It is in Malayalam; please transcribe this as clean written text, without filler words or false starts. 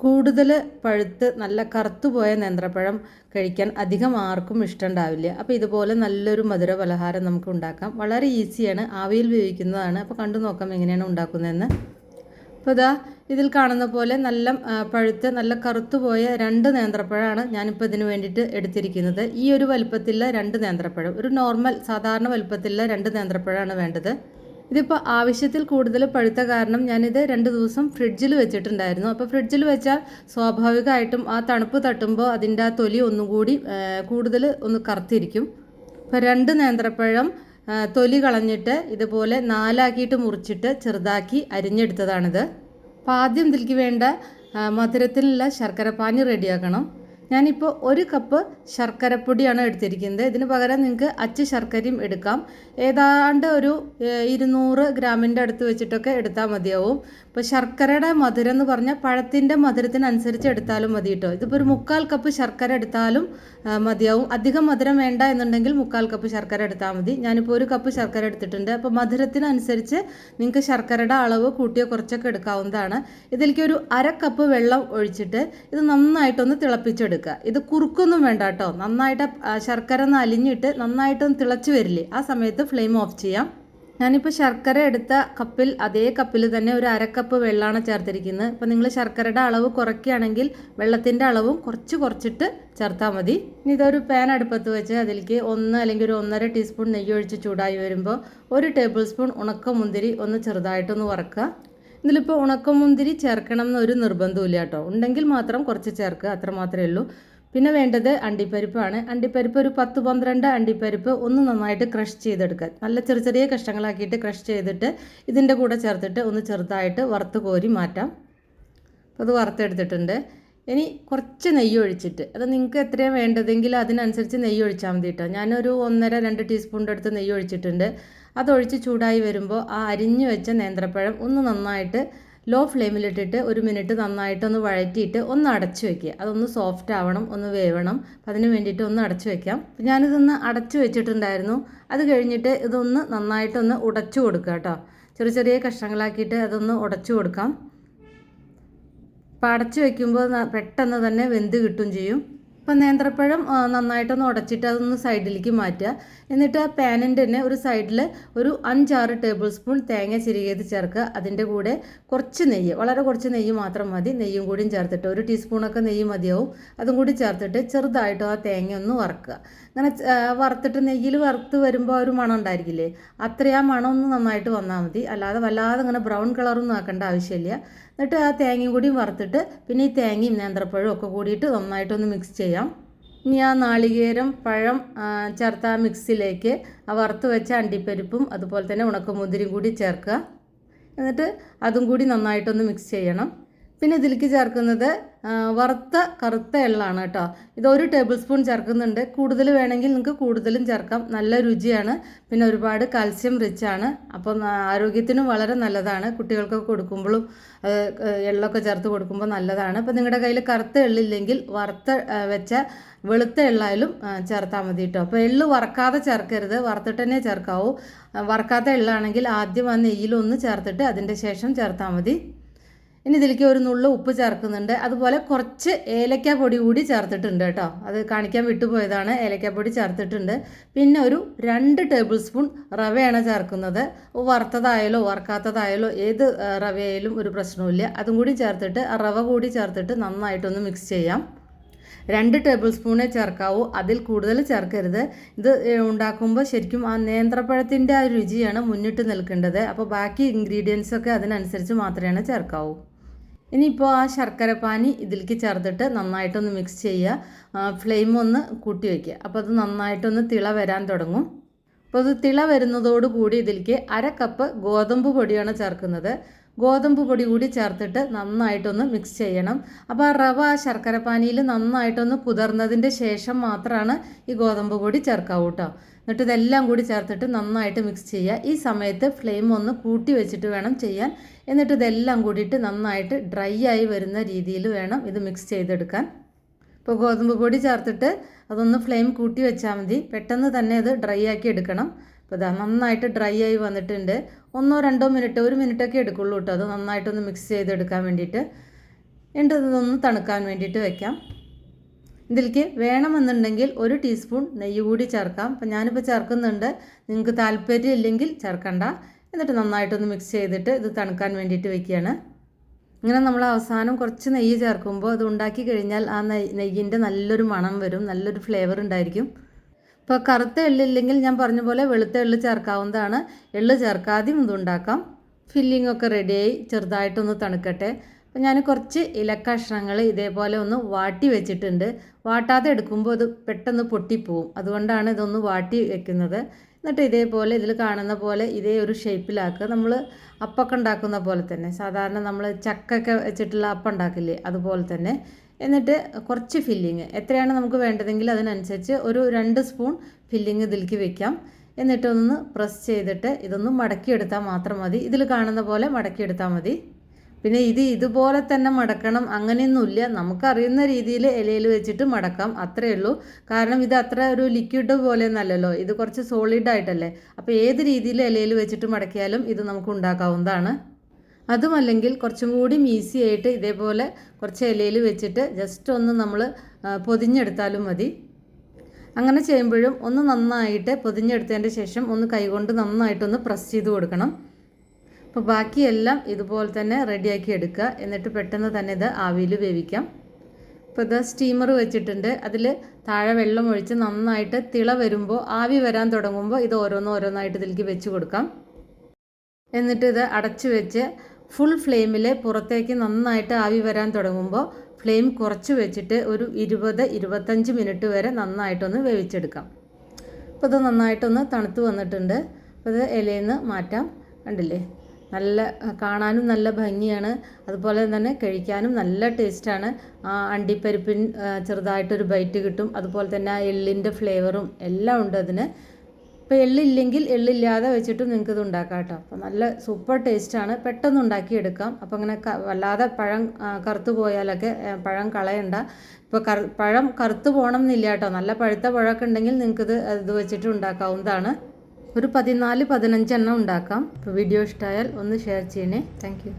കൂടുതൽ പഴുത്ത് നല്ല കറുത്തുപോയ നേന്ത്രപ്പഴം കഴിക്കാൻ അധികം ആർക്കും ഇഷ്ടമുണ്ടാവില്ല. അപ്പോൾ ഇതുപോലെ നല്ലൊരു മധുര പലഹാരം നമുക്ക് ഉണ്ടാക്കാം. വളരെ ഈസിയാണ്, ആവിയിൽ വേവിക്കുന്നതാണ്. അപ്പോൾ കണ്ടു നോക്കാം എങ്ങനെയാണ് ഉണ്ടാക്കുന്നതെന്ന്. അപ്പോൾ ഇതാ ഇതിൽ കാണുന്ന പോലെ നല്ല പഴുത്ത് നല്ല കറുത്തുപോയ 2 നേന്ത്രപ്പഴമാണ് ഞാനിപ്പോൾ ഇതിന് വേണ്ടിയിട്ട് എടുത്തിരിക്കുന്നത്. ഈ ഒരു വലുപ്പത്തിലുള്ള 2 നേന്ത്രപ്പഴം, ഒരു നോർമൽ സാധാരണ വലുപ്പത്തിലുള്ള 2 നേന്ത്രപ്പഴമാണ് വേണ്ടത്. ഇതിപ്പോൾ ആവശ്യത്തിൽ കൂടുതൽ പഴുത്ത കാരണം ഞാനിത് 2 ദിവസം ഫ്രിഡ്ജിൽ വെച്ചിട്ടുണ്ടായിരുന്നു. അപ്പോൾ ഫ്രിഡ്ജിൽ വെച്ചാൽ സ്വാഭാവികമായിട്ടും ആ തണുപ്പ് തട്ടുമ്പോൾ അതിൻ്റെ ആ തൊലി ഒന്നുകൂടി കൂടുതൽ ഒന്ന് കറുത്തിരിക്കും. അപ്പോൾ 2 നേന്ത്രപ്പഴം തൊലി കളഞ്ഞിട്ട് ഇതുപോലെ 4 ആക്കിയിട്ട് മുറിച്ചിട്ട് ചെറുതാക്കി അരിഞ്ഞെടുത്തതാണിത്. അപ്പോൾ ആദ്യം ഇതിലേക്ക് വേണ്ട മധുരത്തിലുള്ള ശർക്കരപ്പാനി റെഡിയാക്കണം. ഞാനിപ്പോൾ 1 കപ്പ് ശർക്കരപ്പൊടിയാണ് എടുത്തിരിക്കുന്നത്. ഇതിന് പകരം നിങ്ങൾക്ക് അച്ച് ശർക്കരയും എടുക്കാം. ഏതാണ്ട് ഒരു 200 ഗ്രാമിൻ്റെ അടുത്ത് വെച്ചിട്ടൊക്കെ എടുത്താൽ മതിയാവും. ഇപ്പോൾ ശർക്കരയുടെ മധുരം എന്ന് പറഞ്ഞാൽ പഴത്തിൻ്റെ മധുരത്തിനനുസരിച്ച് എടുത്താലും മതി കേട്ടോ. ഇതിപ്പോൾ ഒരു 3/4 കപ്പ് ശർക്കര എടുത്താലും മതിയാവും. അധികം മധുരം വേണ്ട എന്നുണ്ടെങ്കിൽ 3/4 കപ്പ് ശർക്കര എടുത്താൽ മതി. ഞാനിപ്പോൾ 1 കപ്പ് ശർക്കര എടുത്തിട്ടുണ്ട്. അപ്പോൾ മധുരത്തിനനുസരിച്ച് നിങ്ങൾക്ക് ശർക്കരയുടെ അളവ് കൂട്ടിയോ കുറച്ചൊക്കെ എടുക്കാവുന്നതാണ്. ഇതിലേക്ക് ഒരു 1/2 കപ്പ് വെള്ളം ഒഴിച്ചിട്ട് ഇത് നന്നായിട്ടൊന്ന് തിളപ്പിച്ചെടുക്കുക. ഇത് കുറുക്കൊന്നും വേണ്ട കേട്ടോ. നന്നായിട്ട് ശർക്കര ഒന്ന് അലിഞ്ഞിട്ട് നന്നായിട്ടൊന്ന് തിളച്ച് വരില്ലേ, ആ സമയത്ത് ഫ്ലെയിം ഓഫ് ചെയ്യാം. ഞാനിപ്പോൾ ശർക്കര എടുത്ത കപ്പിൽ അതേ കപ്പിൽ തന്നെ ഒരു 1/2 കപ്പ് വെള്ളമാണ് ചേർത്തിരിക്കുന്നത്. അപ്പോൾ നിങ്ങൾ ശർക്കരയുടെ അളവ് കുറയ്ക്കുകയാണെങ്കിൽ വെള്ളത്തിൻ്റെ അളവും കുറച്ചിട്ട് ചേർത്താൽ മതി. ഇനി ഇതൊരു പാൻ അടുപ്പത്ത് വെച്ച് അതിലേക്ക് 1 അല്ലെങ്കിൽ ഒരു 1.5 ടീസ്പൂൺ നെയ്യ് ഒഴിച്ച് ചൂടായി വരുമ്പോൾ 1 ടേബിൾ സ്പൂൺ ഉണക്കമുന്തിരി ഒന്ന് ചെറുതായിട്ടൊന്ന് വറുക്കുക. ഇതിലിപ്പോൾ ഉണക്കമുന്തിരി ചേർക്കണം എന്നൊരു നിർബന്ധമില്ല കേട്ടോ. ഉണ്ടെങ്കിൽ മാത്രം കുറച്ച് ചേർക്കുക, അത്ര മാത്രമേ ഉള്ളൂ. പിന്നെ വേണ്ടത് അണ്ടിപ്പരിപ്പാണ്. അണ്ടിപ്പരിപ്പ് ഒരു 10-12 അണ്ടിപ്പരിപ്പ് ഒന്ന് നന്നായിട്ട് ക്രഷ് ചെയ്തെടുക്കുക. നല്ല ചെറിയ കഷ്ണങ്ങളാക്കിയിട്ട് ക്രഷ് ചെയ്തിട്ട് ഇതിൻ്റെ കൂടെ ചേർത്തിട്ട് ഒന്ന് ചെറുതായിട്ട് വറുത്ത് കോരി മാറ്റാം. അപ്പോൾ അത് വറുത്തെടുത്തിട്ടുണ്ട്. ഇനി കുറച്ച് നെയ്യ് ഒഴിച്ചിട്ട്, അത് നിങ്ങൾക്ക് എത്രയാണ് വേണ്ടതെങ്കിൽ അതിനനുസരിച്ച് നെയ്യ് ഒഴിച്ചാൽ മതി കേട്ടോ. ഞാനൊരു 1.5-2 ടീസ്പൂണിൻ്റെ അടുത്ത് നെയ്യ് ഒഴിച്ചിട്ടുണ്ട്. അതൊഴിച്ച് ചൂടായി വരുമ്പോൾ ആ അരിഞ്ഞു വെച്ച നേന്ത്രപ്പഴം ഒന്ന് നന്നായിട്ട് ലോ ഫ്ലെയിമിലിട്ടിട്ട് 1 മിനിറ്റ് നന്നായിട്ടൊന്ന് വഴറ്റിയിട്ട് ഒന്ന് അടച്ചു വയ്ക്കുക. അതൊന്ന് സോഫ്റ്റ് ആവണം, ഒന്ന് വേവണം. അപ്പം അതിന് വേണ്ടിയിട്ട് ഒന്ന് അടച്ചു വയ്ക്കാം. ഞാനിതൊന്ന് അടച്ചു വെച്ചിട്ടുണ്ടായിരുന്നു. അത് കഴിഞ്ഞിട്ട് ഇതൊന്ന് നന്നായിട്ടൊന്ന് ഉടച്ചു കൊടുക്കുക കേട്ടോ. ചെറിയ കഷ്ണങ്ങളാക്കിയിട്ട് അതൊന്ന് ഉടച്ചു കൊടുക്കാം. അപ്പോൾ അടച്ചു വയ്ക്കുമ്പോൾ പെട്ടെന്ന് തന്നെ വെന്ത് കിട്ടും ചെയ്യും. അപ്പോൾ നേന്ത്രപ്പഴം നന്നായിട്ടൊന്ന് ഉടച്ചിട്ട് അതൊന്ന് സൈഡിലേക്ക് മാറ്റുക. എന്നിട്ട് ആ പാനിൻ്റെ തന്നെ ഒരു സൈഡിൽ ഒരു 5-6 ടേബിൾ സ്പൂൺ തേങ്ങ ചിരകിയത് ചേർക്കുക. അതിൻ്റെ കൂടെ കുറച്ച് നെയ്യ്, വളരെ കുറച്ച് നെയ്യ് മാത്രം മതി. നെയ്യും കൂടിയും ചേർത്തിട്ട് 1 ടീസ്പൂണൊക്കെ നെയ്യ് മതിയാവും. അതും കൂടി ചേർത്തിട്ട് ചെറുതായിട്ട് ആ തേങ്ങ ഒന്ന് വറുക്കുക. അങ്ങനെ വറുത്തിട്ട് നെയ്യിൽ വറുത്ത് വരുമ്പോൾ ഒരു മണം ഉണ്ടായിരിക്കില്ലേ, അത്രയും ആ മണം ഒന്ന് നന്നായിട്ട് വന്നാൽ മതി. അല്ലാതെ വല്ലാതെ ഇങ്ങനെ ബ്രൗൺ കളറൊന്നും ആക്കേണ്ട ആവശ്യമില്ല. എന്നിട്ട് ആ തേങ്ങയും കൂടിയും വറുത്തിട്ട് പിന്നെ ഈ തേങ്ങയും നേന്ത്രപ്പഴവും ഒക്കെ കൂടിയിട്ട് നന്നായിട്ടൊന്ന് മിക്സ് ചെയ്യാം. ഇനി ആ നാളികേരം പഴം ചേർത്ത ആ മിക്സിലേക്ക് ആ വറുത്ത് വെച്ച അണ്ടിപ്പരിപ്പും അതുപോലെ തന്നെ ഉണക്കമുന്തിരിയും കൂടി ചേർക്കുക. എന്നിട്ട് അതും കൂടി നന്നായിട്ടൊന്ന് മിക്സ് ചെയ്യണം. പിന്നെ ഇതിലേക്ക് ചേർക്കുന്നത് വറുത്ത കറുത്ത എള്ളാണ് കേട്ടോ. ഇത് 1 ടേബിൾ സ്പൂൺ ചേർക്കുന്നുണ്ട്. കൂടുതൽ വേണമെങ്കിൽ നിങ്ങൾക്ക് കൂടുതലും ചേർക്കാം. നല്ല രുചിയാണ്. പിന്നെ ഒരുപാട് കാൽസ്യം റിച്ചാണ്. അപ്പം ആരോഗ്യത്തിനും വളരെ നല്ലതാണ്. കുട്ടികൾക്കൊക്കെ കൊടുക്കുമ്പോഴും എള്ളൊക്കെ ചേർത്ത് കൊടുക്കുമ്പോൾ നല്ലതാണ്. അപ്പോൾ നിങ്ങളുടെ കയ്യിൽ കറുത്ത എള്ളില്ലെങ്കിൽ വറുത്ത വെച്ച വെളുത്ത എള്ളായാലും ചേർത്താൽ മതി കേട്ടോ. അപ്പോൾ എള്ള് വറക്കാതെ ചേർക്കരുത്, വറുത്തിട്ട് തന്നെ ചേർക്കാവൂ. വറക്കാത്ത എള്ളാണെങ്കിൽ ആദ്യം ആ നെയ്യിലൊന്ന് ചേർത്തിട്ട് അതിൻ്റെ ശേഷം ചേർത്താൽ മതി. ഇനി ഇതിലേക്ക് ഒരു നുള്ളു ഉപ്പ് ചേർക്കുന്നുണ്ട്. അതുപോലെ കുറച്ച് ഏലക്ക പൊടി കൂടി ചേർത്തിട്ടുണ്ട് കേട്ടോ. അത് കാണിക്കാൻ വിട്ടുപോയതാണ്. ഏലക്കാപ്പൊടി ചേർത്തിട്ടുണ്ട്. പിന്നെ ഒരു 2 ടേബിൾ സ്പൂൺ റവയാണ് ചേർക്കുന്നത്. വറുത്തതായാലോ വറുക്കാത്തതായാലോ ഏത് റവയായാലും ഒരു പ്രശ്നവുമില്ല. അതും കൂടി ചേർത്തിട്ട് ആ റവ കൂടി ചേർത്തിട്ട് നന്നായിട്ടൊന്ന് മിക്സ് ചെയ്യാം. 2 ടേബിൾ സ്പൂണേ ചേർക്കാവൂ, അതിൽ കൂടുതൽ ചേർക്കരുത്. ഇത് ഉണ്ടാക്കുമ്പോൾ ശരിക്കും ആ നേന്ത്രപ്പഴത്തിൻ്റെ ആ രുചിയാണ് മുന്നിട്ട് നിൽക്കേണ്ടത്. അപ്പോൾ ബാക്കി ഇൻഗ്രീഡിയൻസൊക്കെ അതിനനുസരിച്ച് മാത്രമേ ചേർക്കാവൂ. ഇനിയിപ്പോൾ ആ ശർക്കരപ്പാനി ഇതിലേക്ക് ചേർത്തിട്ട് നന്നായിട്ടൊന്ന് മിക്സ് ചെയ്യുക. ഫ്ലെയിം ഒന്ന് കൂട്ടി വയ്ക്കുക. അപ്പോൾ അത് നന്നായിട്ടൊന്ന് തിള വരാൻ തുടങ്ങും. അപ്പോൾ അത് തിള വരുന്നതോടുകൂടി ഇതിലേക്ക് 1/2 കപ്പ് ഗോതമ്പ് പൊടിയാണ് ചേർക്കുന്നത്. ഗോതമ്പ് പൊടി കൂടി ചേർത്തിട്ട് നന്നായിട്ടൊന്ന് മിക്സ് ചെയ്യണം. അപ്പോൾ ആ റവ ആ ശർക്കരപ്പാനിയിൽ നന്നായിട്ടൊന്ന് കുതിർന്നതിൻ്റെ ശേഷം മാത്രമാണ് ഈ ഗോതമ്പ് പൊടി ചേർക്കാവൂ കേട്ടോ. എന്നിട്ട് ഇതെല്ലാം കൂടി ചേർത്തിട്ട് നന്നായിട്ട് മിക്സ് ചെയ്യുക. ഈ സമയത്ത് ഫ്ലെയിം ഒന്ന് കൂട്ടി വെച്ചിട്ട് വേണം ചെയ്യാൻ. എന്നിട്ട് ഇതെല്ലാം കൂടിയിട്ട് നന്നായിട്ട് ഡ്രൈ ആയി വരുന്ന രീതിയിൽ വേണം ഇത് മിക്സ് ചെയ്തെടുക്കാൻ. ഇപ്പോൾ ഗോതമ്പ് പൊടി ചേർത്തിട്ട് അതൊന്ന് ഫ്ലെയിം കൂട്ടി വെച്ചാൽ മതി. പെട്ടെന്ന് തന്നെ അത് ഡ്രൈ ആക്കി എടുക്കണം. അപ്പോൾ ഇതാ നന്നായിട്ട് ഡ്രൈ ആയി വന്നിട്ടുണ്ട്. 1-2 മിനിറ്റ് 1 മിനിറ്റൊക്കെ എടുക്കുള്ളൂ കേട്ടോ അത് നന്നായിട്ടൊന്ന് മിക്സ് ചെയ്തെടുക്കാൻ വേണ്ടിയിട്ട്. എന്നിട്ട് ഇതൊന്ന് തണുക്കാൻ വേണ്ടിയിട്ട് വെക്കാം. ഇതിലേക്ക് വേണമെന്നുണ്ടെങ്കിൽ 1 ടീസ്പൂൺ നെയ്യ് കൂടി ചേർക്കാം. അപ്പം ഞാനിപ്പോൾ ചേർക്കുന്നുണ്ട്, നിങ്ങൾക്ക് താല്പര്യം ഇല്ലെങ്കിൽ ചേർക്കണ്ട. എന്നിട്ട് നന്നായിട്ടൊന്ന് മിക്സ് ചെയ്തിട്ട് ഇത് തണുക്കാൻ വേണ്ടിയിട്ട് വെക്കുകയാണ്. ഇങ്ങനെ നമ്മൾ അവസാനം കുറച്ച് നെയ്യ് ചേർക്കുമ്പോൾ അത് ഉണ്ടാക്കി കഴിഞ്ഞാൽ ആ നെയ്യിൻ്റെ നല്ലൊരു മണം വരും, നല്ലൊരു ഫ്ലേവർ ഉണ്ടായിരിക്കും. ഇപ്പോൾ കറുത്ത എള്ളില്ലെങ്കിൽ ഞാൻ പറഞ്ഞ പോലെ വെളുത്ത എള്ള് ചേർക്കാവുന്നതാണ്. എള്ള് ചേർക്കാതെയും ഇതുണ്ടാക്കാം. ഫില്ലിംഗ് ഒക്കെ റെഡിയായി ചെറുതായിട്ടൊന്ന് തണുക്കട്ടെ. അപ്പോൾ ഞാൻ കുറച്ച് ഇലക്കഷ്ണങ്ങൾ ഇതേപോലെ ഒന്ന് വാട്ടി വെച്ചിട്ടുണ്ട്. വാട്ടാതെ എടുക്കുമ്പോൾ അത് പെട്ടെന്ന് പൊട്ടിപ്പോവും, അതുകൊണ്ടാണ് ഇതൊന്ന് വാട്ടി വെക്കുന്നത്. എന്നിട്ട് ഇതേപോലെ ഇതിൽ കാണുന്ന പോലെ ഇതേ ഒരു ഷേപ്പിലാക്കുക. നമ്മൾ അപ്പമൊക്കെ ഉണ്ടാക്കുന്ന പോലെ തന്നെ, സാധാരണ നമ്മൾ ചക്കൊക്കെ വെച്ചിട്ടുള്ള അപ്പം ഉണ്ടാക്കില്ലേ അതുപോലെ തന്നെ. എന്നിട്ട് കുറച്ച് ഫില്ലിങ് എത്രയാണ് നമുക്ക് വേണ്ടതെങ്കിൽ അതിനനുസരിച്ച് ഒരു 2 സ്പൂൺ ഫില്ലിങ് ഇതിലേക്ക് വെക്കാം. എന്നിട്ടൊന്ന് പ്രസ് ചെയ്തിട്ട് ഇതൊന്ന് മടക്കിയെടുത്താൽ മാത്രം മതി. ഇതിൽ കാണുന്ന പോലെ മടക്കിയെടുത്താൽ മതി. പിന്നെ ഇതുപോലെ തന്നെ മടക്കണം അങ്ങനെയൊന്നുമില്ല, നമുക്കറിയുന്ന രീതിയിൽ ഇലയിൽ വെച്ചിട്ട് മടക്കാം, അത്രയേ ഉള്ളൂ. കാരണം ഇത് അത്ര ഒരു ലിക്വിഡ് പോലെയൊന്നല്ലല്ലോ, ഇത് കുറച്ച് സോളിഡ് ആയിട്ടല്ലേ. അപ്പോൾ ഏത് രീതിയിൽ ഇലയിൽ വെച്ചിട്ട് മടക്കിയാലും ഇത് നമുക്ക് ഉണ്ടാക്കാവുന്നതാണ്. അതുമല്ലെങ്കിൽ കുറച്ചും കൂടി ഈസി ആയിട്ട് ഇതേപോലെ കുറച്ച് ഇലയിൽ വെച്ചിട്ട് ജസ്റ്റ് ഒന്ന് നമ്മൾ പൊതിഞ്ഞെടുത്താലും മതി. അങ്ങനെ ചെയ്യുമ്പോഴും ഒന്ന് നന്നായിട്ട് പൊതിഞ്ഞെടുത്തതിൻ്റെ ശേഷം ഒന്ന് കൈകൊണ്ട് നന്നായിട്ടൊന്ന് പ്രസ് ചെയ്ത് കൊടുക്കണം. അപ്പോൾ ബാക്കിയെല്ലാം ഇതുപോലെ തന്നെ റെഡിയാക്കി എടുക്കുക. എന്നിട്ട് പെട്ടെന്ന് തന്നെ ഇത് ആവിയിൽ വേവിക്കാം. ഇപ്പോൾ ഇത് സ്റ്റീമർ വെച്ചിട്ടുണ്ട്, അതിൽ താഴെ വെള്ളം ഒഴിച്ച് നന്നായിട്ട് തിള വരുമ്പോൾ ആവി വരാൻ തുടങ്ങുമ്പോൾ ഇത് ഓരോന്നായിട്ട് ഇതിലേക്ക് വെച്ച് കൊടുക്കാം. എന്നിട്ട് ഇത് അടച്ചു വെച്ച് ഫുൾ ഫ്ലെയിമിൽ പുറത്തേക്ക് നന്നായിട്ട് ആവി വരാൻ തുടങ്ങുമ്പോൾ ഫ്ലെയിം കുറച്ച് വെച്ചിട്ട് ഒരു 20-25 മിനിറ്റ് വരെ നന്നായിട്ടൊന്ന് വേവിച്ചെടുക്കാം. അപ്പോൾ ഇത് നന്നായിട്ടൊന്ന് തണുത്ത് വന്നിട്ടുണ്ട്. അപ്പോൾ ഇത് ഇലയിൽ നിന്ന് മാറ്റാം. കണ്ടില്ലേ, നല്ല കാണാനും നല്ല ഭംഗിയാണ്, അതുപോലെ തന്നെ കഴിക്കാനും നല്ല ടേസ്റ്റാണ്. അണ്ടിപ്പരിപ്പിൻ ചെറുതായിട്ടൊരു ബൈറ്റ് കിട്ടും, അതുപോലെ തന്നെ ആ എള്ളിൻ്റെ ഫ്ലേവറും എല്ലാം ഉണ്ട് അതിന്. ഇപ്പോൾ എള്ളില്ലെങ്കിൽ എള്ളില്ലാതെ വെച്ചിട്ടും നിങ്ങൾക്ക് ഇത് ഉണ്ടാക്കാം കേട്ടോ. അപ്പോൾ നല്ല സൂപ്പർ ടേസ്റ്റാണ്, പെട്ടെന്ന് ഉണ്ടാക്കിയെടുക്കാം. അപ്പോൾ അങ്ങനെ വല്ലാതെ പഴം കറുത്ത് പോയാലൊക്കെ പഴം കളയണ്ട. ഇപ്പോൾ പഴം കറുത്ത് പോകണം എന്നില്ല കേട്ടോ, നല്ല പഴുത്ത പഴമൊക്കെ ഉണ്ടെങ്കിൽ നിങ്ങൾക്കിത് ഇത് വെച്ചിട്ട് ഉണ്ടാക്കാവുന്നതാണ്. ഒരു 14-15 എണ്ണം ഉണ്ടാക്കാം. അപ്പോൾ വീഡിയോ ഇഷ്ടമായാൽ ഒന്ന് ഷെയർ ചെയ്യണേ. Thank you.